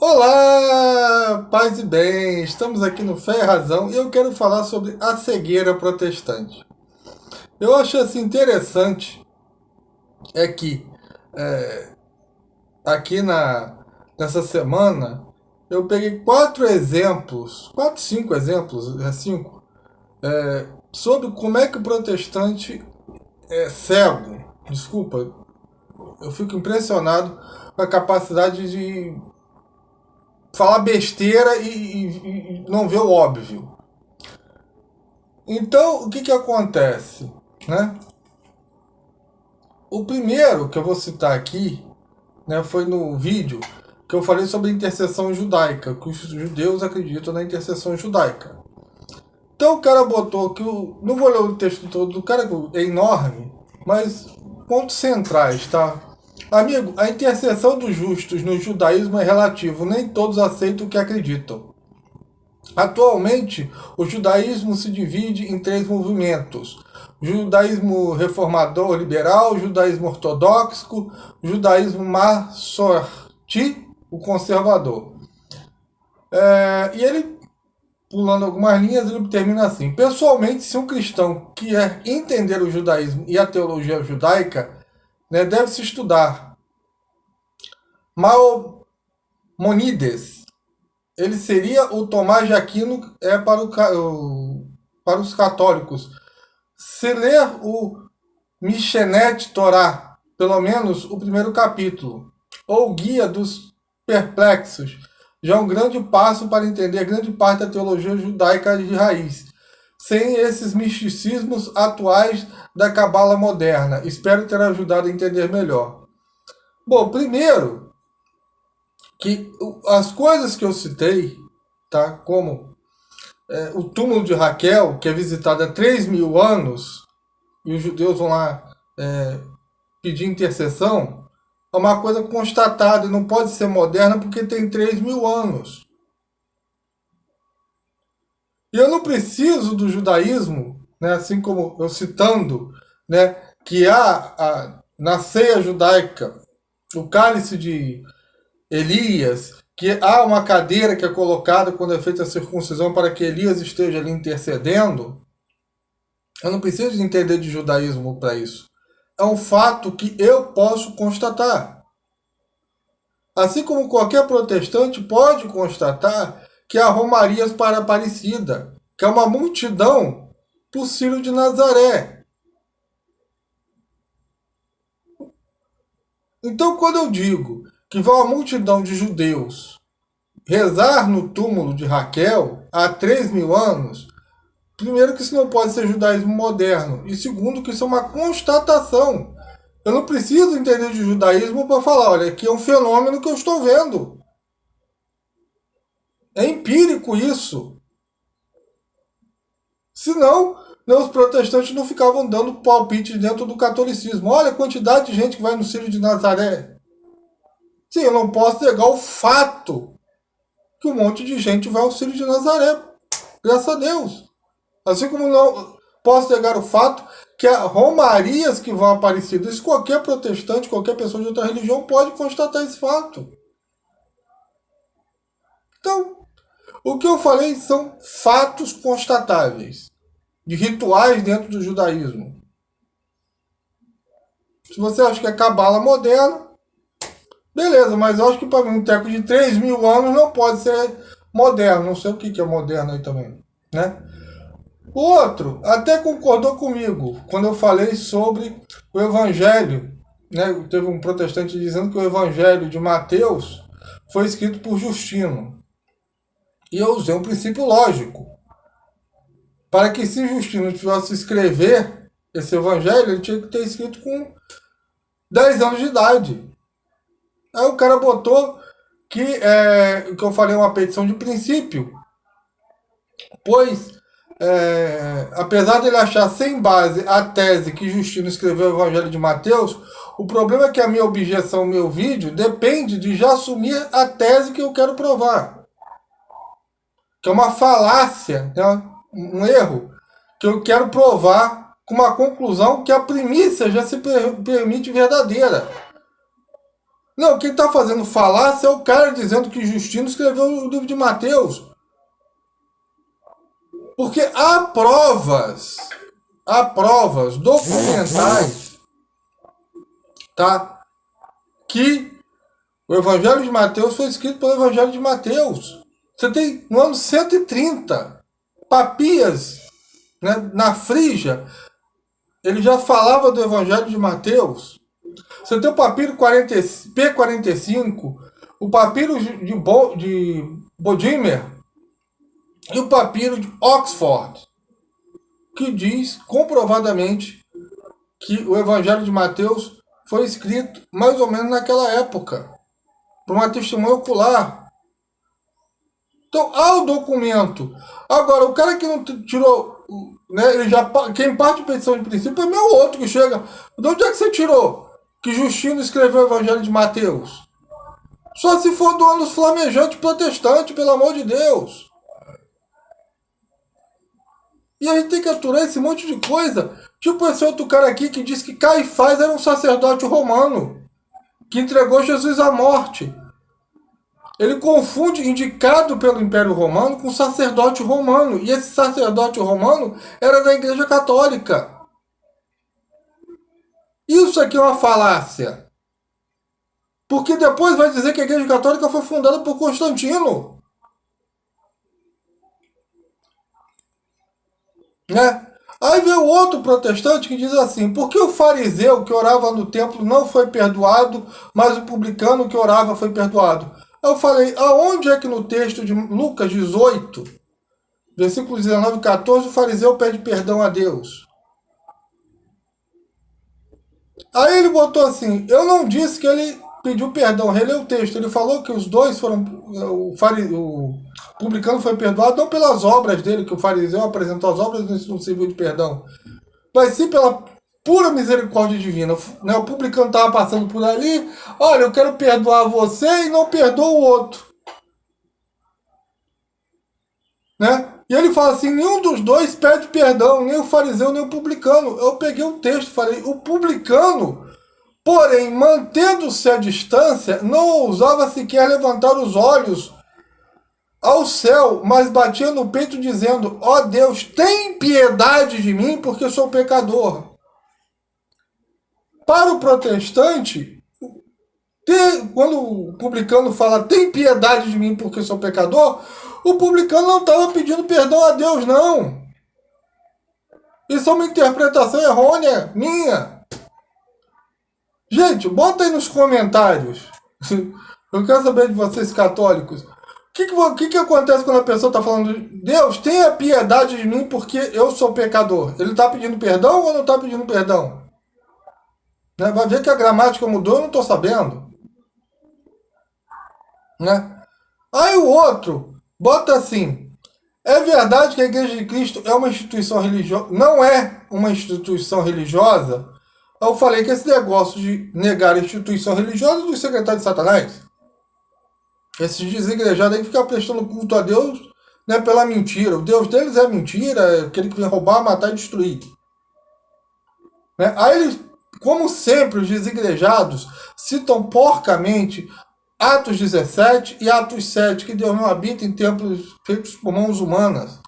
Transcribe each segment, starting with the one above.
Olá, paz e bem, estamos aqui no Fé e Razão e eu quero falar sobre a cegueira protestante. Eu acho assim interessante é que aqui nessa semana eu peguei cinco exemplos, sobre como é que o protestante é cego. Desculpa, eu fico impressionado com a capacidade de falar besteira e não ver o óbvio. Então, o que acontece, né? O primeiro que eu vou citar aqui, né, foi no vídeo que eu falei sobre a intercessão judaica, que os judeus acreditam na intercessão judaica. Então o cara botou que não vou ler o texto todo do cara, que é enorme, mas pontos centrais, tá? Amigo, a intercessão dos justos no judaísmo é relativo, nem todos aceitam o que acreditam. Atualmente, o judaísmo se divide em três movimentos: judaísmo reformador liberal, judaísmo ortodoxo, judaísmo masorti, o conservador. E ele, pulando algumas linhas, ele termina assim: pessoalmente, se um cristão quer entender o judaísmo e a teologia judaica, né, deve-se estudar Maimonides. Ele seria o Tomás de Aquino para os católicos. Se ler o Mishneh Torah, pelo menos o primeiro capítulo, ou o Guia dos Perplexos, já é um grande passo para entender grande parte da teologia judaica de raiz, sem esses misticismos atuais da cabala moderna. Espero ter ajudado a entender melhor. Bom, primeiro, que as coisas que eu citei, tá, como o túmulo de Raquel, que é visitado há 3.000 anos, e os judeus vão lá pedir intercessão, é uma coisa constatada e não pode ser moderna porque tem 3.000 anos. E eu não preciso do judaísmo, né, assim como eu citando, né, que há na ceia judaica o cálice de Elias, que há uma cadeira que é colocada quando é feita a circuncisão para que Elias esteja ali intercedendo. Eu não preciso de entender de judaísmo para isso. É um fato que eu posso constatar. Assim como qualquer protestante pode constatar que há romarias para Aparecida, que é uma multidão por Ciro de Nazaré. Então, quando eu digo que vai uma multidão de judeus rezar no túmulo de Raquel há 3.000 anos, primeiro que isso não pode ser judaísmo moderno, e segundo que isso é uma constatação. Eu não preciso entender de judaísmo para falar, olha, aqui é um fenômeno que eu estou vendo. É empírico isso. Senão, os protestantes não ficavam dando palpite dentro do catolicismo. Olha a quantidade de gente que vai no Círio de Nazaré. Sim, eu não posso negar o fato que um monte de gente vai ao Círio de Nazaré. Graças a Deus. Assim como não posso negar o fato que há romarias que vão Aparecida. Isso qualquer protestante, qualquer pessoa de outra religião pode constatar esse fato. Então, o que eu falei são fatos constatáveis de rituais dentro do judaísmo. Se você acha que é cabala moderna, beleza, mas eu acho que para mim um teco de 3.000 anos não pode ser moderno. Não sei o que é moderno aí também, né? O outro até concordou comigo quando eu falei sobre o evangelho, né? Teve um protestante dizendo que o evangelho de Mateus foi escrito por Justino. E eu usei um princípio lógico. Para que se Justino tivesse escrever esse evangelho, ele tinha que ter escrito com 10 anos de idade. Aí o cara botou que eu falei uma petição de princípio. Pois, apesar de ele achar sem base a tese que Justino escreveu o evangelho de Mateus, o problema é que a minha objeção, o meu vídeo, depende de já assumir a tese que eu quero provar. Que é uma falácia, né? Um erro, que eu quero provar com uma conclusão que a primícia já se permite verdadeira. Não, quem está fazendo falácia é o cara dizendo que Justino escreveu o livro de Mateus. Porque há provas documentais, tá? Que o Evangelho de Mateus foi escrito pelo Evangelho de Mateus. Você tem no ano 130, Papias, né, na Frígia, ele já falava do Evangelho de Mateus. Você tem o papiro P45, o papiro de Bodmer e o papiro de Oxford, que diz comprovadamente que o Evangelho de Mateus foi escrito mais ou menos naquela época, por uma testemunha ocular. Então, há o documento. Agora, o cara que não tirou, né, quem parte de petição de princípio é meu outro que chega. De onde é que você tirou que Justino escreveu o Evangelho de Mateus? Só se for do anos flamejante protestante, pelo amor de Deus. E a gente tem que aturar esse monte de coisa. Tipo esse outro cara aqui que diz que Caifás era um sacerdote romano que entregou Jesus à morte. Ele confunde indicado pelo Império Romano com sacerdote romano. E esse sacerdote romano era da Igreja Católica. Isso aqui é uma falácia. Porque depois vai dizer que a Igreja Católica foi fundada por Constantino. Né? Aí vem o outro protestante que diz assim: por que o fariseu que orava no templo não foi perdoado, mas o publicano que orava foi perdoado? Eu falei, aonde é que no texto de Lucas 18, versículos 19 e 14, o fariseu pede perdão a Deus? Aí ele botou assim, eu não disse que ele pediu perdão, releu o texto, ele falou que os dois foram, o publicano foi perdoado não pelas obras dele, que o fariseu apresentou as obras no serviço de perdão, mas sim pela pura misericórdia divina. Né? O publicano estava passando por ali, olha, eu quero perdoar você e não perdoa o outro. Né? E ele fala assim, nenhum dos dois pede perdão, nem o fariseu, nem o publicano. Eu peguei o texto e falei, o publicano, porém, mantendo-se à distância, não ousava sequer levantar os olhos ao céu, mas batia no peito dizendo, ó Deus, tem piedade de mim, porque sou pecador. Para o protestante, quando o publicano fala, tem piedade de mim porque sou pecador, o publicano não estava pedindo perdão a Deus, não. Isso é uma interpretação errônea, minha. Gente, bota aí nos comentários. Eu quero saber de vocês católicos. O que acontece quando a pessoa está falando, Deus, tenha piedade de mim porque eu sou pecador? Ele está pedindo perdão ou não está pedindo perdão? Né? Vai ver que a gramática mudou, eu não estou sabendo. Né? Aí o outro bota assim, é verdade que a Igreja de Cristo é uma instituição religiosa? Não é uma instituição religiosa? Eu falei que esse negócio de negar a instituição religiosa é dos secretários de Satanás. Esses desigrejados aí que ficam prestando culto a Deus, né, pela mentira. O Deus deles é mentira, é aquele que vem roubar, matar e destruir. Né? Aí eles, como sempre, os desigrejados citam porcamente Atos 17 e Atos 7, que Deus não habita em templos feitos por mãos humanas.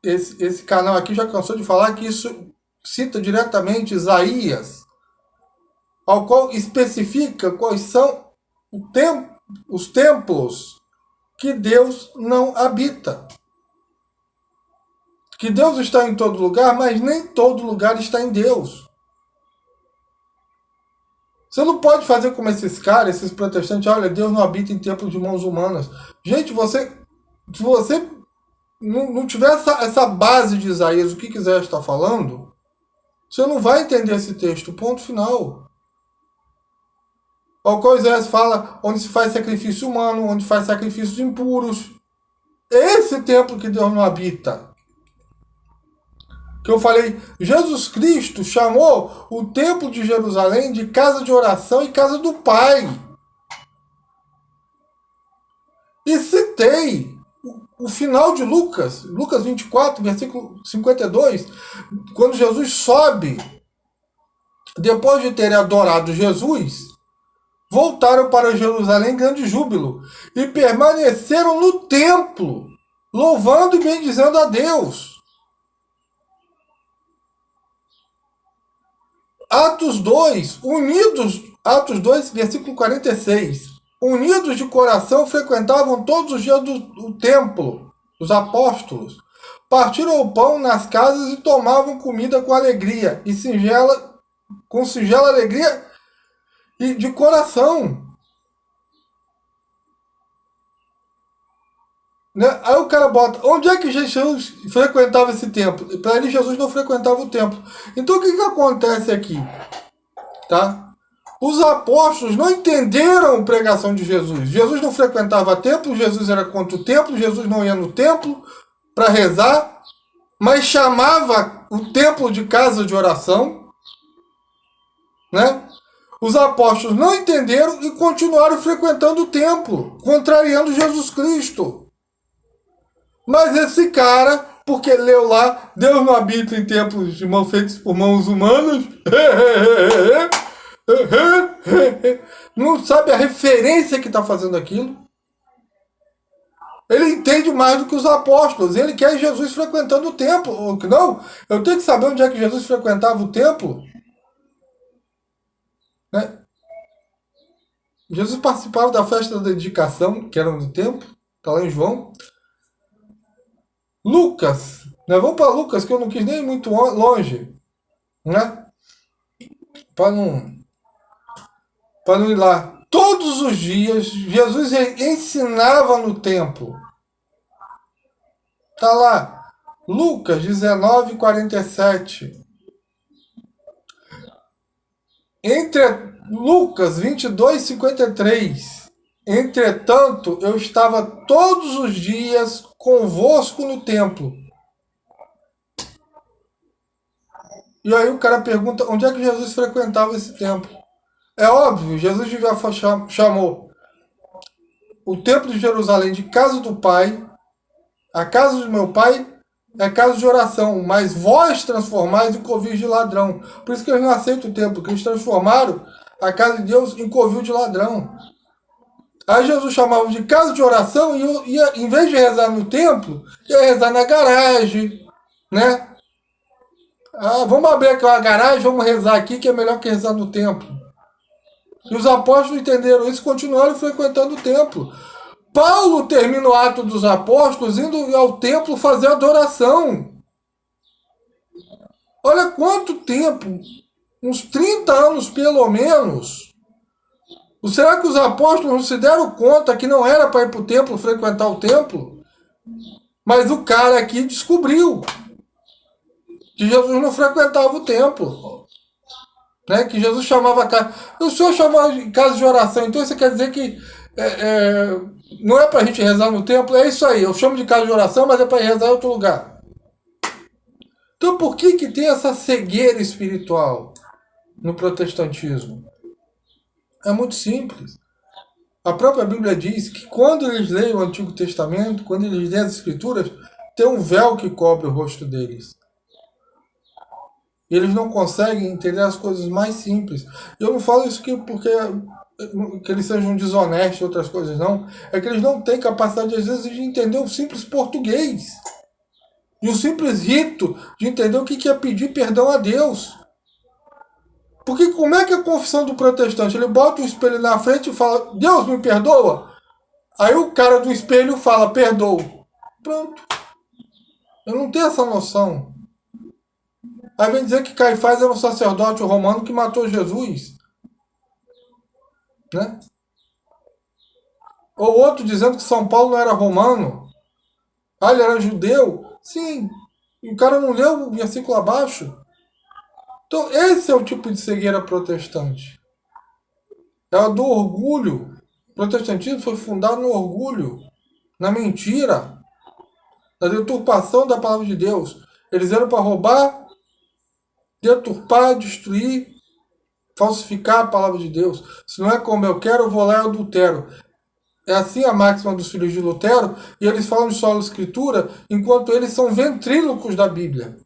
Esse canal aqui já cansou de falar que isso cita diretamente Isaías, ao qual especifica quais são os templos que Deus não habita. Que Deus está em todo lugar, mas nem todo lugar está em Deus. Você não pode fazer como esses caras, esses protestantes, olha, Deus não habita em templos de mãos humanas. Gente, se você não tiver essa base de Isaías, o que quiser estar falando, você não vai entender esse texto, ponto final. O que Isaías fala, onde se faz sacrifício humano, onde faz sacrifícios impuros. É esse templo que Deus não habita. Que eu falei, Jesus Cristo chamou o templo de Jerusalém de casa de oração e casa do Pai. E citei o final de Lucas 24, versículo 52, quando Jesus sobe, depois de ter adorado Jesus, voltaram para Jerusalém em grande júbilo e permaneceram no templo, louvando e bendizendo a Deus. Atos 2, Atos 2, versículo 46. Unidos de coração, frequentavam todos os dias do templo, os apóstolos. Partiram o pão nas casas e tomavam comida com alegria com singela alegria e de coração. Né? Aí o cara bota, onde é que Jesus frequentava esse templo? Para ele, Jesus não frequentava o templo. Então o que acontece aqui? Tá? Os apóstolos não entenderam a pregação de Jesus. Jesus não frequentava templo, Jesus era contra o templo, Jesus não ia no templo para rezar, mas chamava o templo de casa de oração. Né? Os apóstolos não entenderam e continuaram frequentando o templo, contrariando Jesus Cristo. Mas esse cara, porque leu lá, Deus não habita em templos feitos por mãos humanas, não sabe a referência que está fazendo aquilo. Ele entende mais do que os apóstolos. Ele quer Jesus frequentando o templo. Não, eu tenho que saber onde é que Jesus frequentava o templo. Né? Jesus participava da festa da dedicação, que era no templo. Está lá em João. Lucas. Né? Vamos para Lucas, que eu não quis nem ir muito longe. Né? Para não ir lá. Todos os dias, Jesus ensinava no templo. Está lá. Lucas 19, 47. Lucas 22, 53. Entretanto, eu estava todos os dias convosco no templo. E aí o cara pergunta, onde é que Jesus frequentava esse templo? É óbvio, Jesus chamou o templo de Jerusalém de casa do Pai. A casa do meu Pai é casa de oração, mas vós transformais em covis de ladrão. Por isso que eles não aceitam o templo, porque eles transformaram a casa de Deus em covil de ladrão. Aí Jesus chamava de casa de oração e ia, em vez de rezar no templo, ia rezar na garagem, né? Vamos abrir aquela garagem, vamos rezar aqui, que é melhor que rezar no templo. E os apóstolos entenderam isso e continuaram frequentando o templo. Paulo termina o Ato dos Apóstolos indo ao templo fazer adoração. Olha quanto tempo, uns 30 anos pelo menos. Será que os apóstolos não se deram conta que não era para ir para o templo, frequentar o templo? Mas o cara aqui descobriu que Jesus não frequentava o templo. Né? Que Jesus chamava casa. O Senhor chamava de casa de oração, então isso quer dizer que não é para a gente rezar no templo? É isso aí, eu chamo de casa de oração, mas é para rezar em outro lugar. Então por que tem essa cegueira espiritual no protestantismo? É muito simples. A própria Bíblia diz que quando eles leem o Antigo Testamento, quando eles leem as Escrituras, tem um véu que cobre o rosto deles. Eles não conseguem entender as coisas mais simples. Eu não falo isso porque que eles sejam desonestos e outras coisas, não. É que eles não têm capacidade, às vezes, de entender o simples português. E o simples rito de entender o que é pedir perdão a Deus. Porque como é que a confissão do protestante? Ele bota o espelho na frente e fala, Deus me perdoa? Aí o cara do espelho fala, perdoo. Pronto. Eu não tenho essa noção. Aí vem dizer que Caifás era um sacerdote romano que matou Jesus. Né? Ou outro dizendo que São Paulo não era romano. Ele era judeu. Sim. E o cara não leu o versículo abaixo. Então esse é o tipo de cegueira protestante. É a do orgulho. O protestantismo foi fundado no orgulho. Na mentira. Na deturpação da palavra de Deus. Eles eram para roubar, deturpar, destruir, falsificar a palavra de Deus. Se não é como eu quero, eu vou lá e adultero. É assim a máxima dos filhos de Lutero, e eles falam de sola escritura, enquanto eles são ventrílocos da Bíblia.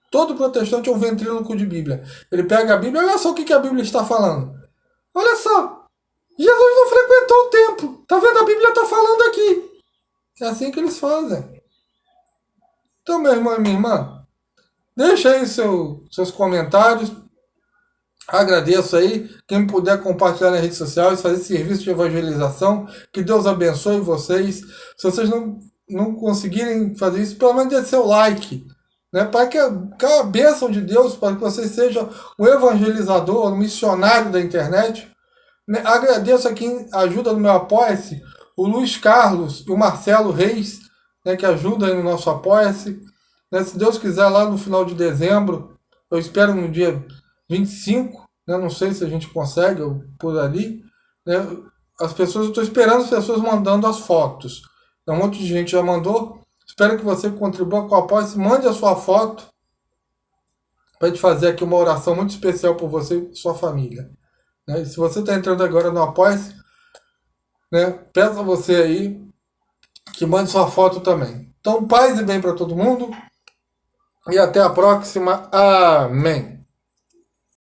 Todo protestante é um ventríloco de Bíblia. Ele pega a Bíblia, olha só o que a Bíblia está falando. Olha só, Jesus não frequentou o templo. Tá vendo? A Bíblia tá falando aqui. É assim que eles fazem. Então, meu irmão e minha irmã, deixa aí seus comentários. Agradeço aí. Quem puder compartilhar nas redes sociais, fazer serviço de evangelização. Que Deus abençoe vocês. Se vocês não conseguirem fazer isso, pelo menos dê seu like. Né, para que a bênção de Deus, para que você seja um evangelizador, um missionário da internet. Né, agradeço a quem ajuda no meu Apoia-se, o Luiz Carlos e o Marcelo Reis, né, que ajudam aí no nosso Apoia-se. Né, se Deus quiser, lá no final de dezembro, eu espero no dia 25, né, não sei se a gente consegue ou por ali. Né, as pessoas, eu estou esperando as pessoas mandando as fotos. Um monte de gente já mandou. Espero que você contribua com o Apoia-se, mande a sua foto para a gente fazer aqui uma oração muito especial por você e sua família. Né? E se você está entrando agora no Apoia-se, né, peço a você aí que mande sua foto também. Então, paz e bem para todo mundo. E até a próxima. Amém.